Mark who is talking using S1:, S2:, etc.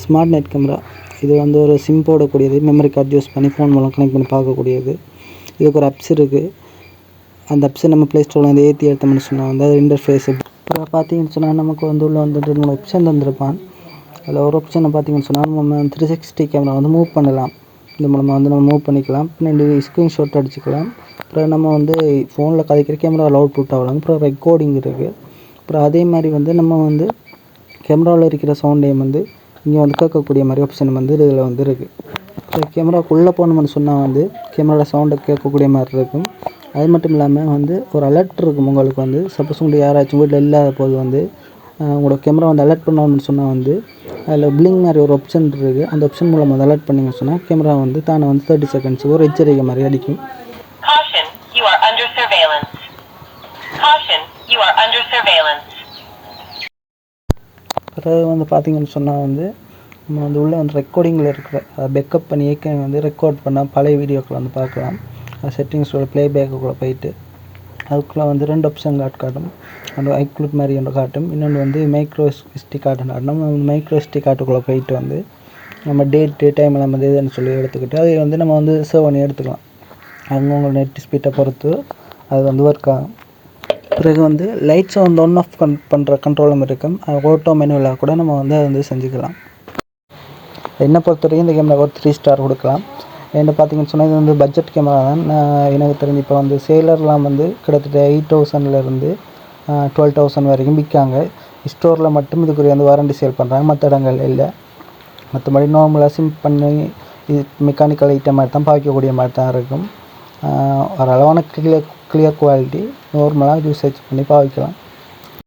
S1: Smart night camera. இது வந்து ஒரு சிம் போடக்கூடியது, மெமரி கார்டு யூஸ் பண்ணி ஃபோன் மூலம் கனெக்ட் பண்ணி பார்க்கக்கூடியது. இதுக்கு ஒரு அப்ஸ் இருக்குது. அந்த அப்ஸை நம்ம ப்ளே ஸ்டோரில் வந்து ஏற்றி எடுத்தோம்னு சொன்னால் வந்து அது இன்டர்ஃபேஸ். இப்போ பார்த்தீங்கன்னு சொன்னால் நமக்கு வந்து உள்ள வந்து 2 ஆப்ஷன் தந்திருப்பான். அதில் ஒரு ஆப்ஷனை பார்த்தீங்கன்னு சொன்னால் நம்ம 360 கேமரா வந்து மூவ் பண்ணலாம். இந்த மூலமாக வந்து நம்ம மூவ் பண்ணிக்கலாம். பின்னாடி ஸ்க்ரீன்ஷாட் அடிச்சுக்கலாம். அப்புறம் நம்ம வந்து ஃபோனில் கதைக்கிற கேமராவில் அவுட்புட் ஆகலாம். அப்புறம் ரெக்கார்டிங் இருக்குது. அப்புறம் அதே மாதிரி வந்து நம்ம வந்து கேமராவில் இருக்கிற சவுண்டையும் வந்து இங்கே வந்து கேட்கக்கூடிய மாதிரி ஆப்ஷன் வந்து இதில் வந்து இருக்குது. இப்போ கேமராக்குள்ளே போனோம்னு சொன்னால் வந்து கேமராவில் சவுண்டை கேட்கக்கூடிய மாதிரி இருக்கும். அது மட்டும் இல்லாமல் வந்து ஒரு அலர்ட் இருக்கும் உங்களுக்கு வந்து. சப்போஸ் உங்களுக்கு யாராச்சும் வீட்டில் இல்லாத போது வந்து உங்களோட கேமரா வந்து அலர்ட் பண்ணணும்னு சொன்னால் வந்து அதில் பிளிங் மாதிரி ஒரு ஆப்ஷன் இருக்குது. அந்த ஆப்ஷன் மூலம் வந்து அலர்ட் பண்ணிங்கன்னு சொன்னால் கேமரா வந்து தானே வந்து 30 செகண்ட்ஸுக்கு ஒரு எச்சரிக்கை மாதிரி அடிக்கும். பிறகு வந்து பார்த்தீங்கன்னு சொன்னால் வந்து நம்ம வந்து உள்ளே வந்து ரெக்கார்டிங்கில் இருக்கிற பேக்கப் பண்ணி ஏற்கனவே வந்து ரெக்கார்ட் பண்ணால் பழைய வீடியோக்களை வந்து பார்க்கலாம். செட்டிங்ஸோட ப்ளே பேக்குள்ளே போயிட்டு அதுக்குள்ளே வந்து 2 ஆப்ஷன் காட்டும். அந்த ஐக்ளூட் மாதிரி ஒன்று காட்டும். இன்னொன்று வந்து மைக்ரோ எஸ்டி கார்டு காட்டும். நம்ம மைக்ரோ எஸ்டி கார்டுக்குள்ளே போயிட்டு வந்து நம்ம டேட்டு டைம் எல்லாம் வந்து இதுன்னு சொல்லி எடுத்துக்கிட்டு அதை வந்து நம்ம வந்து சேவ் பண்ணி எடுத்துக்கலாம். அவங்கவுங்க நெட் ஸ்பீட்டை பொறுத்து அது வந்து ஒர்க் ஆகும். பிறகு வந்து லைட்ஸை வந்து ஒன் ஆஃப் பண்ணுற கண்ட்ரோலும் இருக்கும். ஓட்டோ மெனுவில் கூட நம்ம வந்து அதை வந்து செஞ்சுக்கலாம். என்னை பொறுத்த வரைக்கும் இந்த கேமரா ஒரு 3 ஸ்டார் கொடுக்கலாம். என்ன பார்த்தீங்கன்னு சொன்னால் இது வந்து பட்ஜெட் கேமரா தான். எனக்கு தெரிஞ்சு இப்போ வந்து சேலர்லாம் வந்து கிட்டத்தட்ட 8,000லேருந்து 12,000 வரைக்கும் விற்காங்க. ஸ்டோரில் மட்டும் இதுக்குரிய வந்து வாரண்டி சேல் பண்ணுறாங்க, மற்ற இடங்கள் இல்லை. மற்றபடி நார்மலாக சிம் பண்ணி இது மெக்கானிக்கல் ஐட்டம் மாதிரி தான் பார்க்கக்கூடிய மாதிரி தான் இருக்கும். ஒரு அளவான கிளியர் குவாலிட்டி, நார்மலாக யூசேஜ் பண்ணி பாவிக்கலாம்.